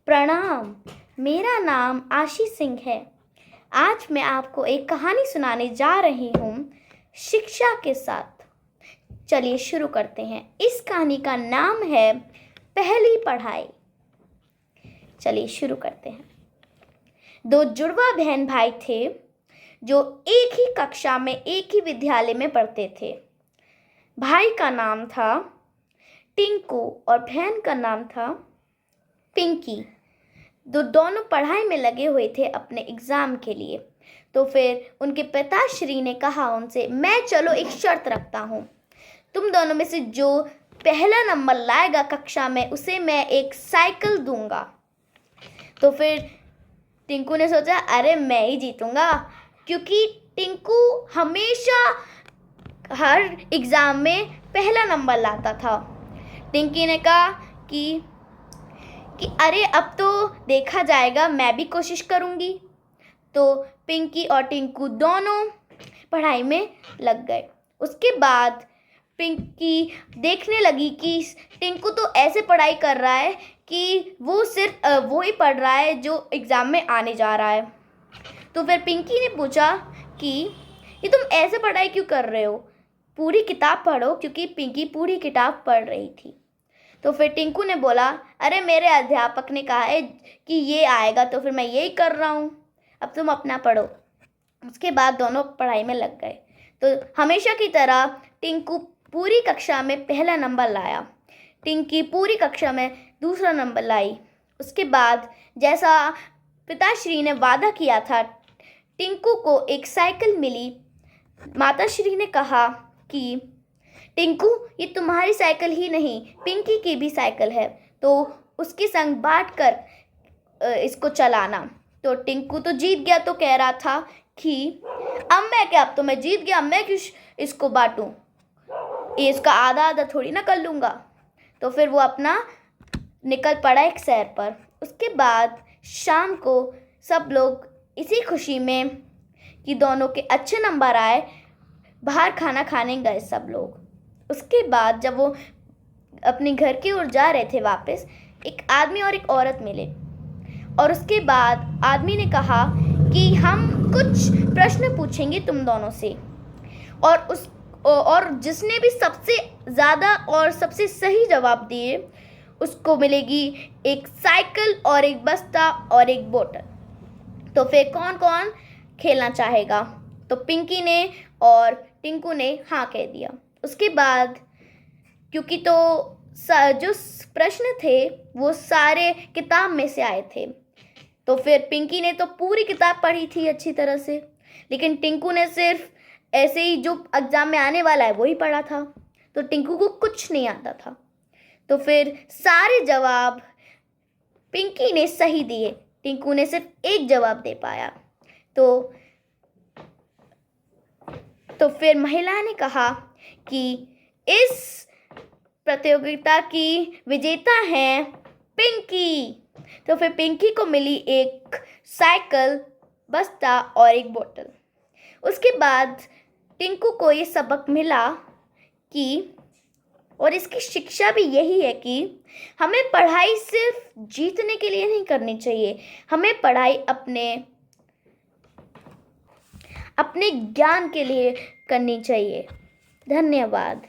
प्रणाम। मेरा नाम आशीष सिंह है। आज मैं आपको एक कहानी सुनाने जा रही हूँ शिक्षा के साथ। चलिए शुरू करते हैं। इस कहानी का नाम है पहली पढ़ाई। चलिए शुरू करते हैं। दो जुड़वा बहन भाई थे जो एक ही कक्षा में एक ही विद्यालय में पढ़ते थे। भाई का नाम था टिंकू और बहन का नाम था पिंकी। दोनों पढ़ाई में लगे हुए थे अपने एग्ज़ाम के लिए। तो फिर उनके पिताश्री ने कहा उनसे, मैं चलो एक शर्त रखता हूँ, तुम दोनों में से जो पहला नंबर लाएगा कक्षा में उसे मैं एक साइकिल दूंगा। तो फिर टिंकू ने सोचा, अरे मैं ही जीतूंगा, क्योंकि टिंकू हमेशा हर एग्ज़ाम में पहला नंबर लाता था। टिंकी ने कहा कि अरे अब तो देखा जाएगा, मैं भी कोशिश करूँगी। तो पिंकी और टिंकू दोनों पढ़ाई में लग गए। उसके बाद पिंकी देखने लगी कि टिंकू तो ऐसे पढ़ाई कर रहा है कि वो सिर्फ वो ही पढ़ रहा है जो एग्ज़ाम में आने जा रहा है। तो फिर पिंकी ने पूछा कि ये तुम ऐसे पढ़ाई क्यों कर रहे हो, पूरी किताब पढ़ो, क्योंकि पिंकी पूरी किताब पढ़ रही थी। तो फिर टिंकू ने बोला, अरे मेरे अध्यापक ने कहा है कि ये आएगा तो फिर मैं यही कर रहा हूँ, अब तुम अपना पढ़ो। उसके बाद दोनों पढ़ाई में लग गए। तो हमेशा की तरह टिंकू पूरी कक्षा में पहला नंबर लाया, टिंकी पूरी कक्षा में दूसरा नंबर लाई। उसके बाद जैसा पिताश्री ने वादा किया था, टिंकू को एक साइकिल मिली। माताश्री ने कहा कि टिंकू, ये तुम्हारी साइकिल ही नहीं, पिंकी की भी साइकिल है, तो उसके संग बांट कर इसको चलाना। तो टिंकू तो जीत गया, तो कह रहा था कि अब तो मैं जीत गया, मैं क्यों इसको बांटूं, ये इसका आधा आधा थोड़ी ना कर लूँगा। तो फिर वो अपना निकल पड़ा एक सैर पर। उसके बाद शाम को सब लोग इसी खुशी में कि दोनों के अच्छे नंबर आए, बाहर खाना खाने गए सब लोग। उसके बाद जब वो अपने घर की ओर जा रहे थे वापस, एक आदमी और एक औरत मिले। और उसके बाद आदमी ने कहा कि हम कुछ प्रश्न पूछेंगे तुम दोनों से, और जिसने भी सबसे ज़्यादा और सबसे सही जवाब दिए उसको मिलेगी एक साइकिल और एक बस्ता और एक बोतल। तो फिर कौन कौन खेलना चाहेगा? तो पिंकी ने और टिंकू ने हाँ कह दिया। उसके बाद क्योंकि तो जो प्रश्न थे वो सारे किताब में से आए थे, तो फिर पिंकी ने तो पूरी किताब पढ़ी थी अच्छी तरह से, लेकिन टिंकू ने सिर्फ ऐसे ही जो एग्ज़ाम में आने वाला है वही पढ़ा था। तो टिंकू को कुछ नहीं आता था। तो फिर सारे जवाब पिंकी ने सही दिए, टिंकू ने सिर्फ एक जवाब दे पाया। तो फिर महिला ने कहा कि इस प्रतियोगिता की विजेता हैं पिंकी। तो फिर पिंकी को मिली एक साइकिल, बस्ता और एक बोतल। उसके बाद टिंकू को ये सबक मिला कि, और इसकी शिक्षा भी यही है कि हमें पढ़ाई सिर्फ जीतने के लिए नहीं करनी चाहिए, हमें पढ़ाई अपने ज्ञान के लिए करनी चाहिए। धन्यवाद।